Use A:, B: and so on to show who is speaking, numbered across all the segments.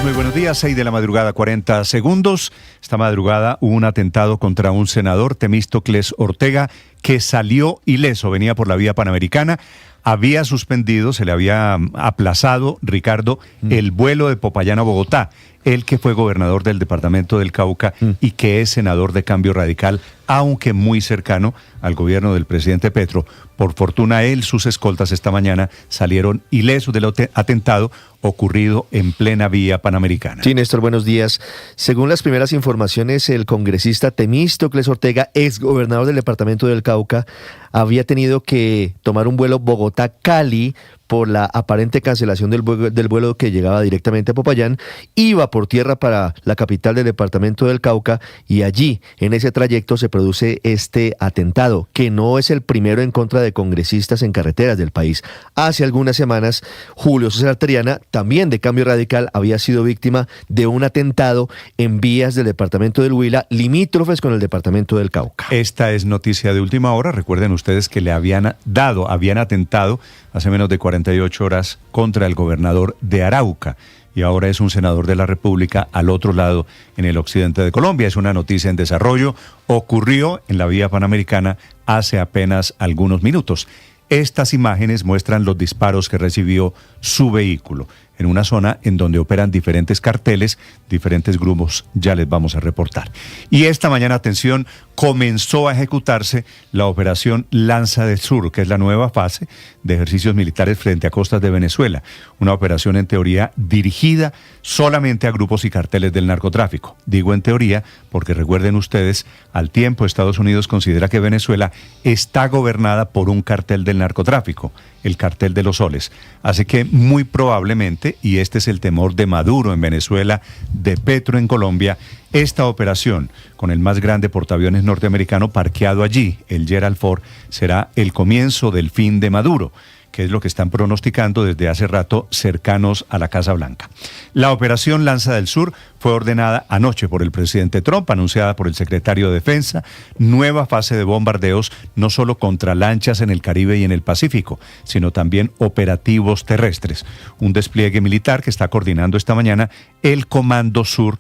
A: Muy buenos días, 6 de la madrugada, 40 segundos. Esta madrugada hubo un atentado contra un senador, Temístocles Ortega, que salió ileso, venía por la vía panamericana. Había suspendido, se le había aplazado, Ricardo, el vuelo de Popayán a Bogotá. Él que fue gobernador del departamento del Cauca y que es senador de Cambio Radical, aunque muy cercano al gobierno del presidente Petro. Por fortuna él, sus escoltas esta mañana salieron ilesos del atentado ocurrido en plena vía panamericana.
B: Sí, Néstor, buenos días. Según las primeras informaciones, el congresista Temístocles Ortega, ex gobernador del departamento del Cauca, había tenido que tomar un vuelo Bogotá-Cali por la aparente cancelación del vuelo que llegaba directamente a Popayán. Iba por tierra para la capital del departamento del Cauca y allí, en ese trayecto, se produce este atentado, que no es el primero en contra de congresistas en carreteras del país. Hace algunas semanas, Julio César Triana, también de Cambio Radical, había sido víctima de un atentado en vías del departamento del Huila, limítrofes con el departamento del Cauca.
A: Esta es noticia de última hora. Recuerden ustedes que habían atentado hace menos de 48 horas contra el gobernador de Arauca y ahora es un senador de la República al otro lado, en el occidente de Colombia. Es una noticia en desarrollo. Ocurrió en la vía panamericana hace apenas algunos minutos. Estas imágenes muestran los disparos que recibió su vehículo en una zona en donde operan diferentes carteles, diferentes grupos, ya les vamos a reportar. Y esta mañana, atención, comenzó a ejecutarse la operación Lanza del Sur, que es la nueva fase de ejercicios militares frente a costas de Venezuela. Una operación en teoría dirigida solamente a grupos y carteles del narcotráfico. Digo en teoría porque recuerden ustedes, al tiempo Estados Unidos considera que Venezuela está gobernada por un cartel del narcotráfico, el cartel de los soles. Así que muy probablemente, y este es el temor de Maduro en Venezuela, de Petro en Colombia, esta operación con el más grande portaaviones norteamericano parqueado allí, el Gerald Ford, será el comienzo del fin de Maduro, que es lo que están pronosticando desde hace rato cercanos a la Casa Blanca. La operación Lanza del Sur fue ordenada anoche por el presidente Trump, anunciada por el secretario de Defensa, nueva fase de bombardeos no solo contra lanchas en el Caribe y en el Pacífico, sino también operativos terrestres. Un despliegue militar que está coordinando esta mañana el Comando Sur.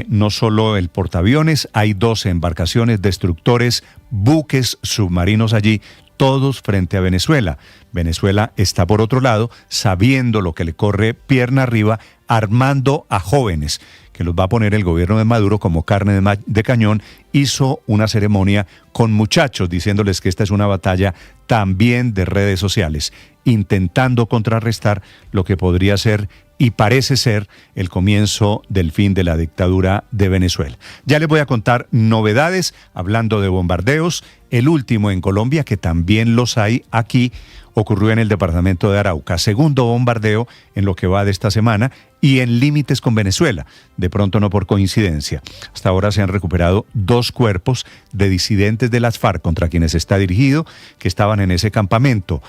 A: No solo el portaaviones, hay 12 embarcaciones, destructores, buques submarinos allí, todos frente a Venezuela. Venezuela está por otro lado, sabiendo lo que le corre pierna arriba, armando a jóvenes, que los va a poner el gobierno de Maduro como carne de cañón. Hizo una ceremonia con muchachos, diciéndoles que esta es una batalla también de redes sociales, intentando contrarrestar lo que podría ser y parece ser el comienzo del fin de la dictadura de Venezuela. Ya les voy a contar novedades, hablando de bombardeos. El último en Colombia, que también los hay aquí, ocurrió en el departamento de Arauca. Segundo bombardeo en lo que va de esta semana y en límites con Venezuela. De pronto no por coincidencia. Hasta ahora se han recuperado 2 cuerpos de disidentes de las FARC contra quienes está dirigido, que estaban en ese campamento.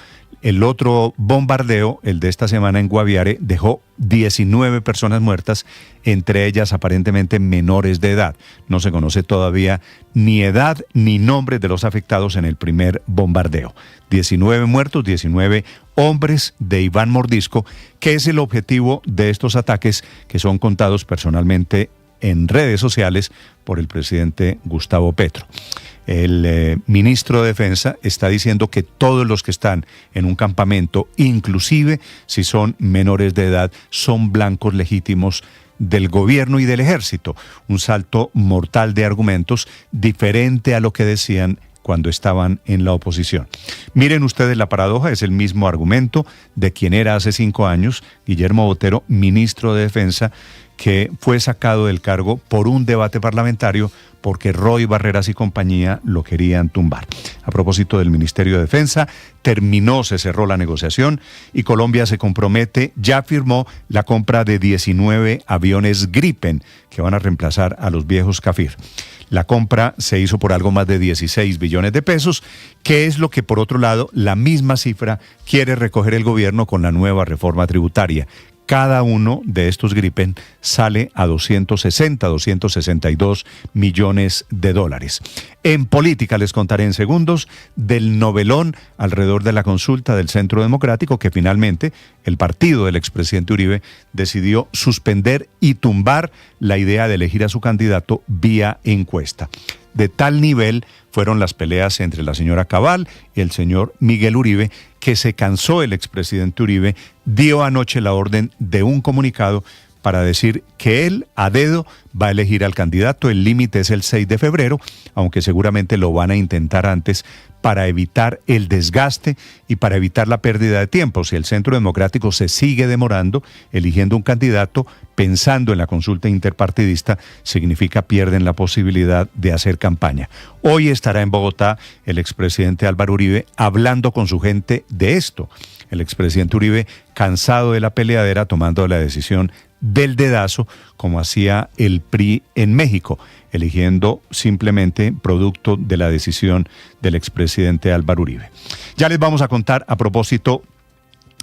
A: El otro bombardeo, el de esta semana en Guaviare, dejó 19 personas muertas, entre ellas aparentemente menores de edad. No se conoce todavía ni edad ni nombres de los afectados en el primer bombardeo. 19 muertos, 19 hombres de Iván Mordisco, que es el objetivo de estos ataques que son contados personalmente en redes sociales por el presidente Gustavo Petro. El ministro de Defensa está diciendo que todos los que están en un campamento, inclusive si son menores de edad, son blancos legítimos del gobierno y del ejército. Un salto mortal de argumentos diferente a lo que decían cuando estaban en la oposición. Miren ustedes la paradoja, es el mismo argumento de quien era hace 5 años, Guillermo Botero, ministro de Defensa, que fue sacado del cargo por un debate parlamentario porque Roy Barreras y compañía lo querían tumbar. A propósito del Ministerio de Defensa, se cerró la negociación y Colombia se compromete, ya firmó la compra de 19 aviones Gripen que van a reemplazar a los viejos Kafir. La compra se hizo por algo más de 16 billones de pesos, que es lo que, por otro lado, la misma cifra quiere recoger el gobierno con la nueva reforma tributaria. Cada uno de estos Gripen sale a 262 millones de dólares. En política les contaré en segundos del novelón alrededor de la consulta del Centro Democrático que finalmente el partido del expresidente Uribe decidió suspender y tumbar la idea de elegir a su candidato vía encuesta. De tal nivel fueron las peleas entre la señora Cabal y el señor Miguel Uribe que se cansó el expresidente Uribe, dio anoche la orden de un comunicado para decir que él a dedo va a elegir al candidato. El límite es el 6 de febrero, aunque seguramente lo van a intentar antes para evitar el desgaste y para evitar la pérdida de tiempo. Si el Centro Democrático se sigue demorando eligiendo un candidato, pensando en la consulta interpartidista, significa pierden la posibilidad de hacer campaña. Hoy estará en Bogotá el expresidente Álvaro Uribe hablando con su gente de esto. El expresidente Uribe, cansado de la peleadera, tomando la decisión del dedazo, como hacía el PRI en México, eligiendo simplemente producto de la decisión del expresidente Álvaro Uribe. Ya les vamos a contar a propósito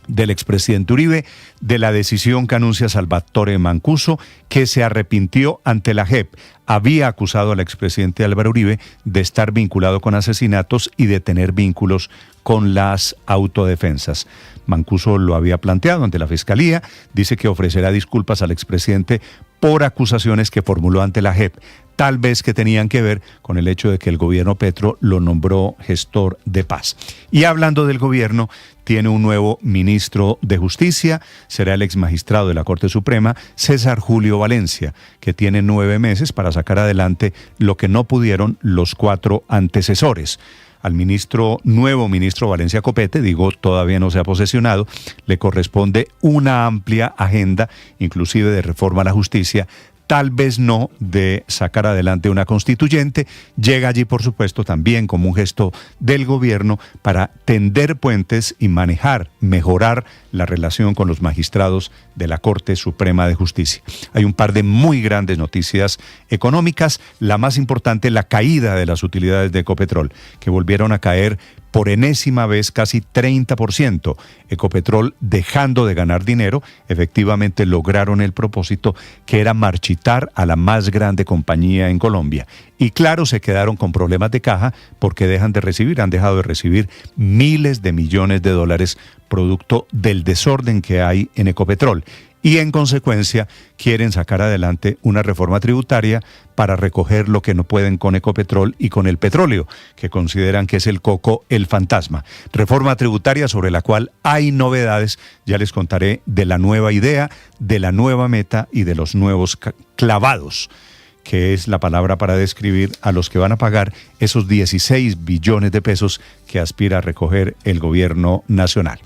A: del expresidente Uribe, de la decisión que anuncia Salvatore Mancuso, que se arrepintió ante la JEP. Había acusado al expresidente Álvaro Uribe de estar vinculado con asesinatos y de tener vínculos con las autodefensas. Mancuso lo había planteado ante la Fiscalía, dice que ofrecerá disculpas al expresidente por acusaciones que formuló ante la JEP, tal vez que tenían que ver con el hecho de que el gobierno Petro lo nombró gestor de paz. Y hablando del gobierno, tiene un nuevo ministro de Justicia, será el exmagistrado de la Corte Suprema, César Julio Valencia, que tiene 9 meses para sacar adelante lo que no pudieron los 4 antecesores. Al nuevo ministro Valencia Copete, todavía no se ha posesionado, le corresponde una amplia agenda, inclusive de reforma a la justicia, tal vez no de sacar adelante una constituyente. Llega allí, por supuesto, también como un gesto del gobierno para tender puentes y mejorar la relación con los magistrados de la Corte Suprema de Justicia. Hay un par de muy grandes noticias económicas. La más importante, la caída de las utilidades de Ecopetrol, que volvieron a caer por enésima vez casi 30%. Ecopetrol, dejando de ganar dinero, efectivamente lograron el propósito, que era marchitar a la más grande compañía en Colombia. Y claro, se quedaron con problemas de caja porque han dejado de recibir miles de millones de dólares producto del desorden que hay en Ecopetrol. Y en consecuencia quieren sacar adelante una reforma tributaria para recoger lo que no pueden con Ecopetrol y con el petróleo, que consideran que es el coco, el fantasma. Reforma tributaria sobre la cual hay novedades. Ya les contaré de la nueva idea, de la nueva meta y de los nuevos clavados, que es la palabra para describir a los que van a pagar esos 16 billones de pesos que aspira a recoger el gobierno nacional.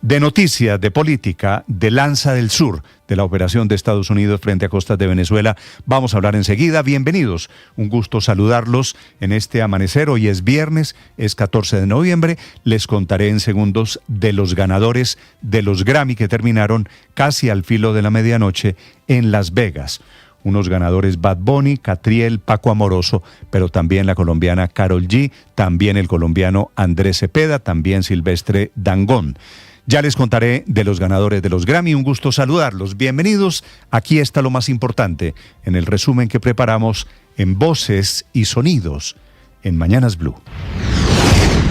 A: De noticias, de política, de Lanza del Sur, de la operación de Estados Unidos frente a costas de Venezuela, vamos a hablar enseguida. Bienvenidos, un gusto saludarlos en este amanecer. Hoy es viernes, es 14 de noviembre. Les contaré en segundos de los ganadores de los Grammy que terminaron casi al filo de la medianoche en Las Vegas. Unos ganadores: Bad Bunny, Catriel, Paco Amoroso, pero también la colombiana Karol G, también el colombiano Andrés Cepeda, también Silvestre Dangond. Ya les contaré de los ganadores de los Grammy. Un gusto saludarlos. Bienvenidos. Aquí está lo más importante en el resumen que preparamos en Voces y Sonidos en Mañanas Blue.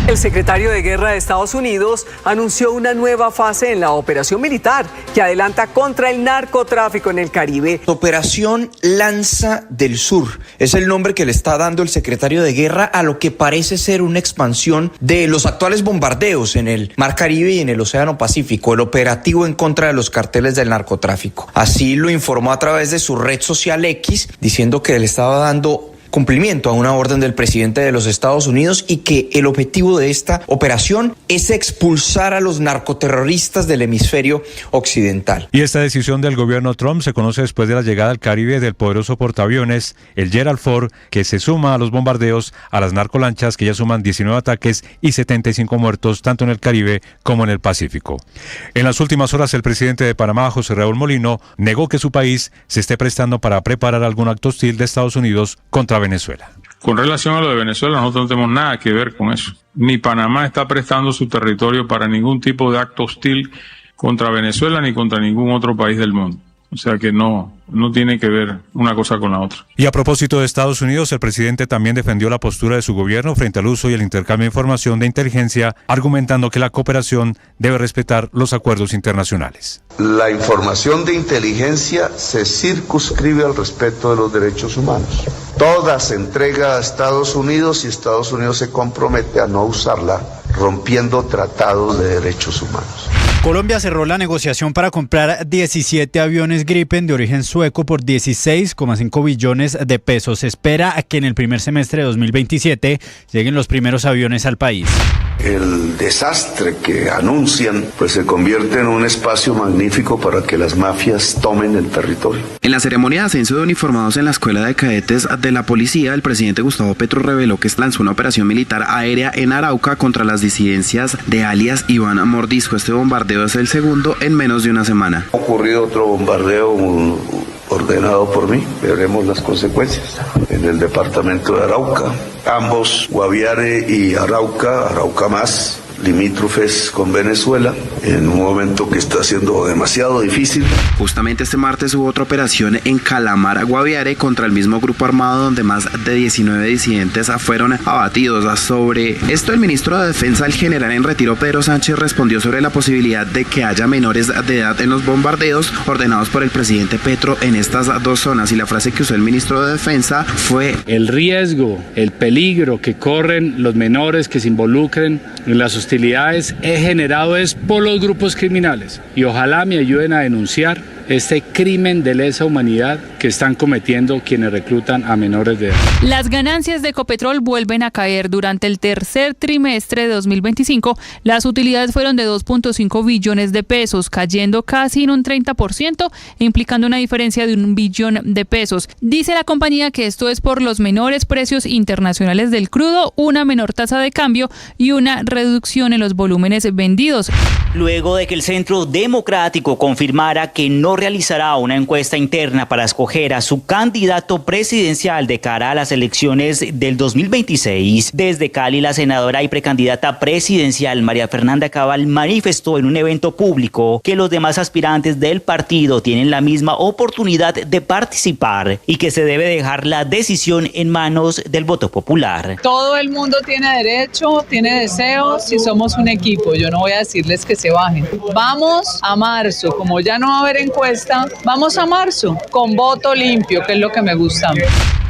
C: El secretario de Guerra de Estados Unidos anunció una nueva fase en la operación militar que adelanta contra el narcotráfico en el Caribe.
D: Operación Lanza del Sur es el nombre que le está dando el secretario de Guerra a lo que parece ser una expansión de los actuales bombardeos en el Mar Caribe y en el Océano Pacífico, el operativo en contra de los carteles del narcotráfico. Así lo informó a través de su red social X, diciendo que le estaba dando cumplimiento a una orden del presidente de los Estados Unidos y que el objetivo de esta operación es expulsar a los narcoterroristas del hemisferio occidental.
E: Y esta decisión del gobierno Trump se conoce después de la llegada al Caribe del poderoso portaaviones, el Gerald Ford, que se suma a los bombardeos a las narcolanchas que ya suman 19 ataques y 75 muertos tanto en el Caribe como en el Pacífico. En las últimas horas, el presidente de Panamá, José Raúl Molino, negó que su país se esté prestando para preparar algún acto hostil de Estados Unidos contra Venezuela.
F: Con relación a lo de Venezuela, nosotros no tenemos nada que ver con eso. Ni Panamá está prestando su territorio para ningún tipo de acto hostil contra Venezuela ni contra ningún otro país del mundo. O sea que no tiene que ver una cosa con la otra.
E: Y a propósito de Estados Unidos, el presidente también defendió la postura de su gobierno frente al uso y el intercambio de información de inteligencia, argumentando que la cooperación debe respetar los acuerdos internacionales.
G: La información de inteligencia se circunscribe al respeto de los derechos humanos. Toda se entrega a Estados Unidos y Estados Unidos se compromete a no usarla, rompiendo tratados de derechos humanos.
H: Colombia cerró la negociación para comprar 17 aviones Gripen de origen sueco por 16,5 billones de pesos. Se espera que en el primer semestre de 2027 lleguen los primeros aviones al país.
G: El desastre que anuncian pues se convierte en un espacio magnífico para que las mafias tomen el territorio.
I: En la ceremonia de ascenso de uniformados en la Escuela de Cadetes de la Policía, el presidente Gustavo Petro reveló que lanzó una operación militar aérea en Arauca contra las disidencias de alias Iván Mordisco. Este bombardeo es el segundo en menos de una semana.
G: Ha ocurrido otro bombardeo ordenado por mí, veremos las consecuencias. En el departamento de Arauca, ambos, Guaviare y Arauca más, limítrofes con Venezuela, en un momento que está siendo demasiado difícil.
I: Justamente este martes hubo otra operación en Calamar, Guaviare, contra el mismo grupo armado donde más de 19 disidentes fueron abatidos. Sobre esto, el ministro de Defensa, el general en retiro Pedro Sánchez, respondió sobre la posibilidad de que haya menores de edad en los bombardeos ordenados por el presidente Petro en estas dos zonas, y la frase que usó el ministro de Defensa fue:
J: el riesgo, el peligro que corren los menores que se involucren en las hostilidades es generado por los grupos criminales, y ojalá me ayuden a denunciar este crimen de lesa humanidad que están cometiendo quienes reclutan a menores de edad.
K: Las ganancias de Ecopetrol vuelven a caer. Durante el tercer trimestre de 2025, las utilidades fueron de 2.5 billones de pesos, cayendo casi en un 30%, implicando una diferencia de 1 billón de pesos. Dice la compañía que esto es por los menores precios internacionales del crudo, una menor tasa de cambio y una reducción en los volúmenes vendidos.
L: Luego de que el Centro Democrático confirmara que no realizará una encuesta interna para escoger a su candidato presidencial de cara a las elecciones del 2026, desde Cali la senadora y precandidata presidencial María Fernanda Cabal manifestó en un evento público que los demás aspirantes del partido tienen la misma oportunidad de participar y que se debe dejar la decisión en manos del voto popular.
M: Todo el mundo tiene derecho, tiene deseos y somos un equipo. Yo no voy a decirles que se bajen. Vamos a marzo, como ya no va a haber encuesta, vamos a marzo con voto limpio, que es lo que me gusta.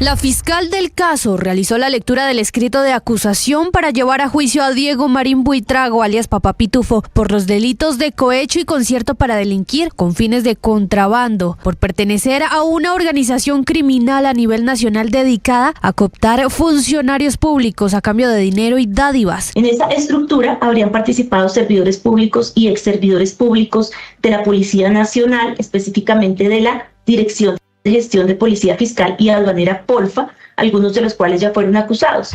N: La fiscal del caso realizó la lectura del escrito de acusación para llevar a juicio a Diego Marín Buitrago, alias Papá Pitufo, por los delitos de cohecho y concierto para delinquir con fines de contrabando, por pertenecer a una organización criminal a nivel nacional dedicada a cooptar funcionarios públicos a cambio de dinero y dádivas.
O: En esa estructura habrían participado servidores públicos y exservidores públicos de la Policía Nacional, específicamente de la Dirección de Gestión de Policía Fiscal y Aduanera Polfa, algunos de los cuales ya fueron acusados.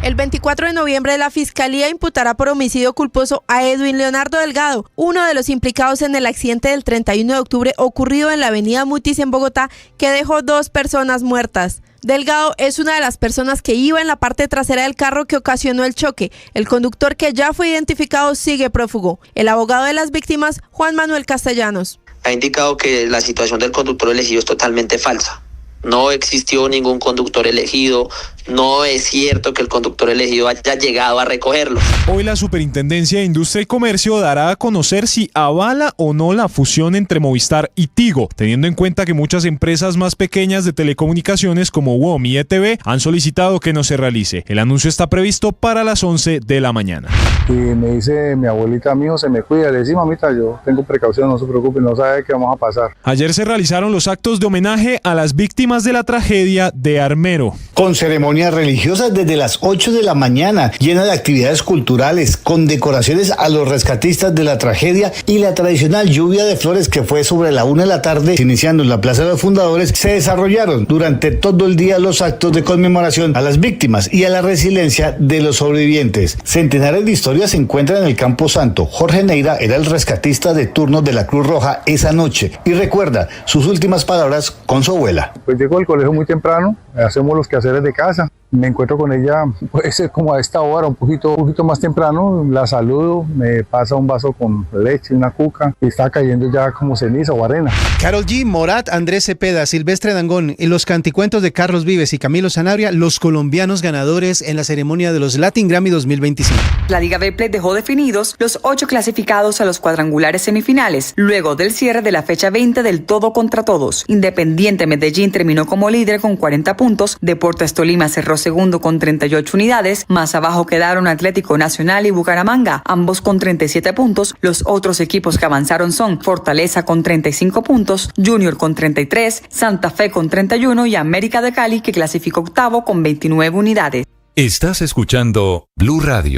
P: El 24 de noviembre la Fiscalía imputará por homicidio culposo a Edwin Leonardo Delgado, uno de los implicados en el accidente del 31 de octubre ocurrido en la avenida Mutis en Bogotá, que dejó 2 personas muertas. Delgado es una de las personas que iba en la parte trasera del carro que ocasionó el choque. El conductor, que ya fue identificado, sigue prófugo. El abogado de las víctimas, Juan Manuel Castellanos,
Q: ha indicado que la situación del conductor elegido es totalmente falsa. No existió ningún conductor elegido, no es cierto que el conductor elegido haya llegado a recogerlo.
R: Hoy la Superintendencia de Industria y Comercio dará a conocer si avala o no la fusión entre Movistar y Tigo, teniendo en cuenta que muchas empresas más pequeñas de telecomunicaciones como WOM y ETV han solicitado que no se realice. El anuncio está previsto para las 11 de la mañana.
S: Y me dice mi abuelita: mío, se me cuida. Le decía: mamita, yo tengo precaución, no se preocupe, no sabe qué vamos a pasar.
R: Ayer se realizaron los actos de homenaje a las víctimas de la tragedia de Armero.
T: Con ceremonias religiosas desde las 8 de la mañana, llena de actividades culturales, con decoraciones a los rescatistas de la tragedia y la tradicional lluvia de flores que fue sobre la 1 de la tarde, iniciando en la Plaza de los Fundadores, se desarrollaron durante todo el día los actos de conmemoración a las víctimas y a la resiliencia de los sobrevivientes. Centenares de historias se encuentran en el Campo Santo. Jorge Neira era el rescatista de turno de la Cruz Roja esa noche y recuerda sus últimas palabras con su abuela.
S: Pues llego al colegio muy temprano, hacemos los quehaceres de casa, Me encuentro con ella, puede ser como a esta hora, un poquito más temprano, la saludo, me pasa un vaso con leche, una cuca, y está cayendo ya como ceniza o arena.
U: Karol G, Morat, Andrés Cepeda, Silvestre Dangond y los canticuentos de Carlos Vives y Camilo Sanabria, los colombianos ganadores en la ceremonia de los Latin Grammy 2025.
V: La Liga Betplay dejó definidos los 8 clasificados a los cuadrangulares semifinales, luego del cierre de la fecha 20 del todo contra todos. Independiente Medellín terminó como líder con 40 puntos, Deportes Tolima cerró segundo con 38 unidades, más abajo quedaron Atlético Nacional y Bucaramanga, ambos con 37 puntos. Los otros equipos que avanzaron son Fortaleza con 35 puntos, Junior con 33, Santa Fe con 31 y América de Cali, que clasificó octavo con 29 unidades.
W: Estás escuchando Blue Radio.